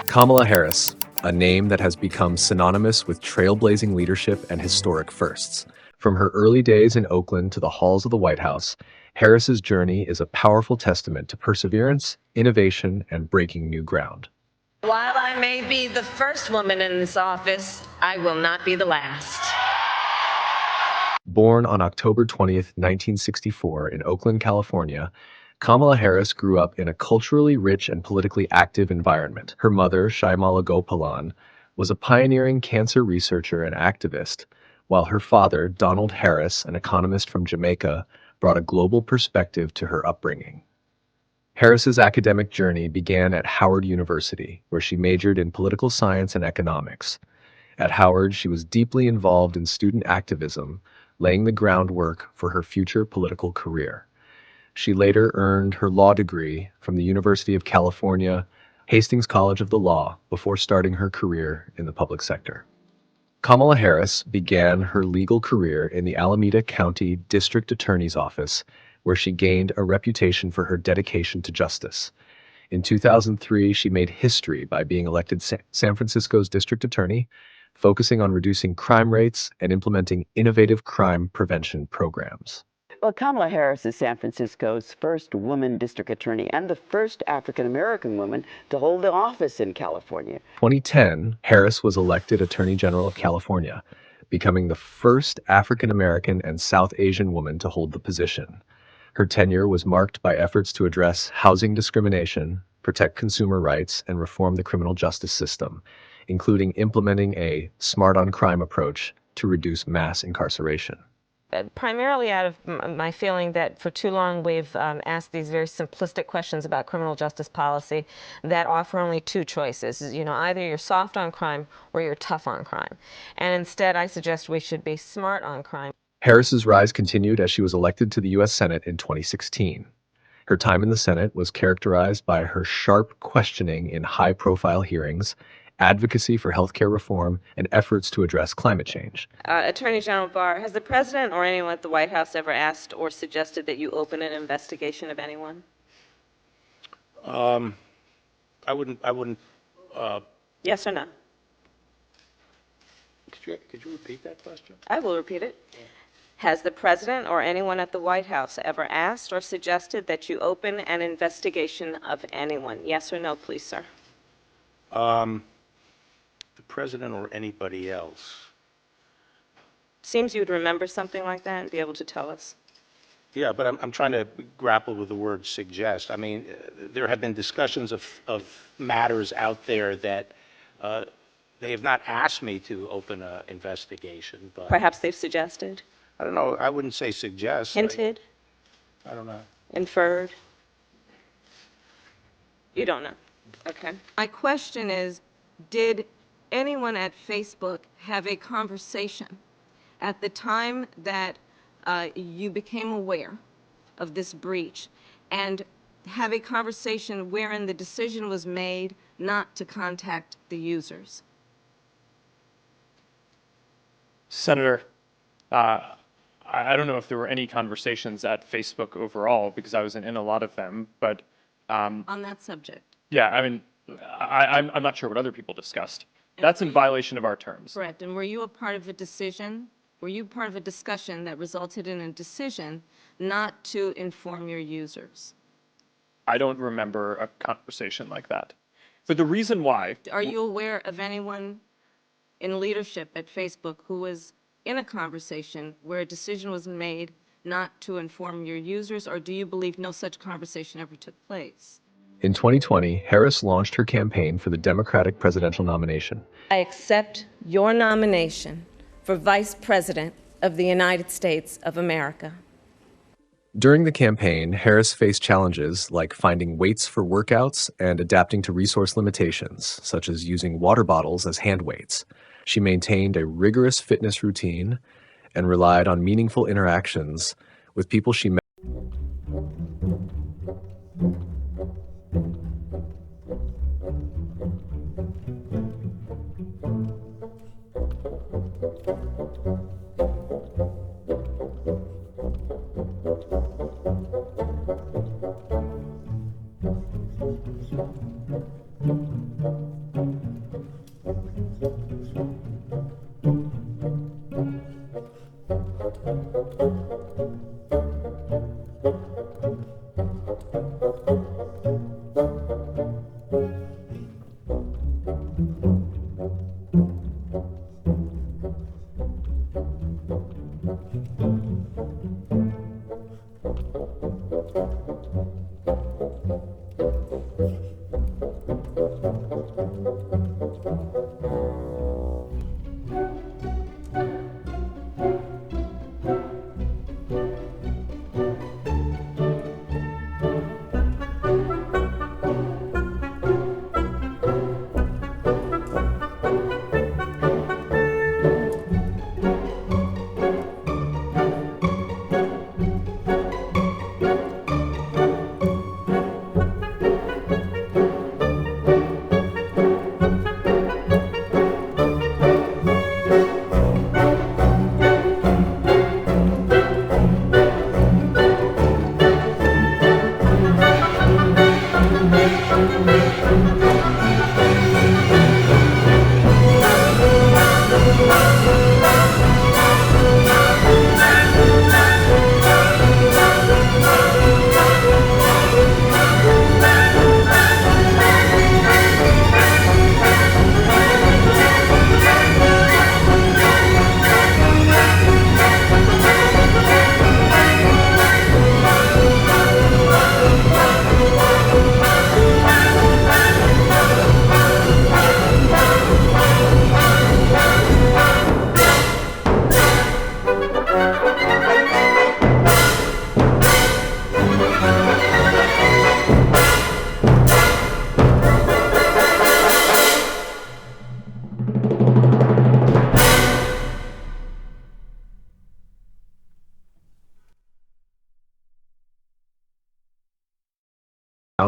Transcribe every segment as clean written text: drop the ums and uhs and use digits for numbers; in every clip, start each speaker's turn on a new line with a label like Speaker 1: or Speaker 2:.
Speaker 1: Kamala Harris, a name that has become synonymous with trailblazing leadership and historic firsts. From her early days in Oakland to the halls of the White House, Harris's journey is a powerful testament to perseverance, innovation, and breaking new ground.
Speaker 2: While I may be the first woman in this office, I will not be the last.
Speaker 1: Born on October 20th, 1964 in Oakland, California, Kamala Harris grew up in a culturally rich and politically active environment. Her mother, Shaimala Gopalan, was a pioneering cancer researcher and activist, while her father, Donald Harris, an economist from Jamaica, brought a global perspective to her upbringing. Harris's academic journey began at Howard University, where she majored in political science and economics. At Howard, she was deeply involved in student activism, laying the groundwork for her future political career. She later earned her law degree from the University of California, Hastings College of the Law, before starting her career in the public sector. Kamala Harris began her legal career in the Alameda County District Attorney's Office, where she gained a reputation for her dedication to justice. In 2003, she made history by being elected San Francisco's district attorney, focusing on reducing crime rates and implementing innovative crime prevention programs.
Speaker 3: Well, Kamala Harris is San Francisco's first woman district attorney and the first African-American woman to hold the office in California.
Speaker 1: 2010, Harris was elected Attorney General of California, becoming the first African-American and South Asian woman to hold the position. Her tenure was marked by efforts to address housing discrimination, protect consumer rights, and reform the criminal justice system, including implementing a smart-on-crime approach to reduce mass incarceration.
Speaker 2: Primarily out of my feeling that for too long we've asked these very simplistic questions about criminal justice policy that offer only two choices. Either you're soft on crime or you're tough on crime. And instead, I suggest we should be smart on crime.
Speaker 1: Harris's rise continued as she was elected to the U.S. Senate in 2016. Her time in the Senate was characterized by her sharp questioning in high-profile hearings, advocacy for healthcare reform, and efforts to address climate change.
Speaker 2: Attorney General Barr, has the president or anyone at the White House ever asked or suggested that you open an investigation of anyone?
Speaker 4: I wouldn't.
Speaker 2: Yes or no?
Speaker 4: Could you repeat that question?
Speaker 2: I will repeat it. Yeah. Has the president or anyone at the White House ever asked or suggested that you open an investigation of anyone? Yes or no, please, sir?
Speaker 4: The president or anybody else?
Speaker 2: Seems you'd remember something like that and be able to tell us.
Speaker 4: Yeah, but I'm trying to grapple with the word suggest. I mean, there have been discussions of matters out there that they have not asked me to open an investigation, but
Speaker 2: perhaps they've suggested?
Speaker 4: I don't know. I wouldn't say suggest.
Speaker 2: Hinted?
Speaker 4: I don't know.
Speaker 2: Inferred? You don't know. Okay. My question is, did anyone at Facebook have a conversation at the time that you became aware of this breach and have a conversation wherein the decision was made not to contact the users?
Speaker 5: Senator, I don't know if there were any conversations at Facebook overall because I wasn't in a lot of them, but
Speaker 2: on that subject?
Speaker 5: Yeah, I mean, I'm not sure what other people discussed. That's in violation of our terms.
Speaker 2: Correct. And were you a part of a decision? Were you part of a discussion that resulted in a decision not to inform your users?
Speaker 5: I don't remember a conversation like that. But the reason why...
Speaker 2: Are you aware of anyone in leadership at Facebook who was in a conversation where a decision was made not to inform your users, or do you believe no such conversation ever took place?
Speaker 1: In 2020, Harris launched her campaign for the Democratic presidential nomination.
Speaker 2: I accept your nomination for Vice President of the United States of America.
Speaker 1: During the campaign, Harris faced challenges like finding weights for workouts and adapting to resource limitations, such as using water bottles as hand weights. She maintained a rigorous fitness routine and relied on meaningful interactions with people she met.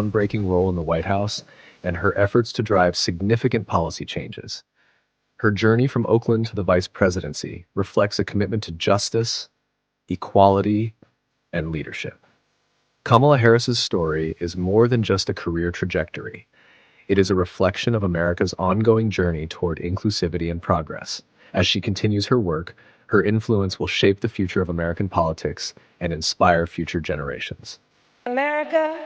Speaker 1: Groundbreaking role in the White House and her efforts to drive significant policy changes. Her journey from Oakland to the vice presidency reflects a commitment to justice, equality, and leadership. Kamala Harris's story is more than just a career trajectory. It is a reflection of America's ongoing journey toward inclusivity and progress. As she continues her work, her influence will shape the future of American politics and inspire future generations.
Speaker 6: America,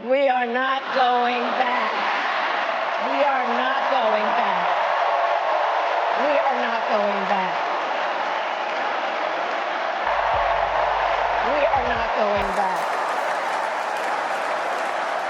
Speaker 6: we are not going back. We are not going back. We are not going back. We are not going back.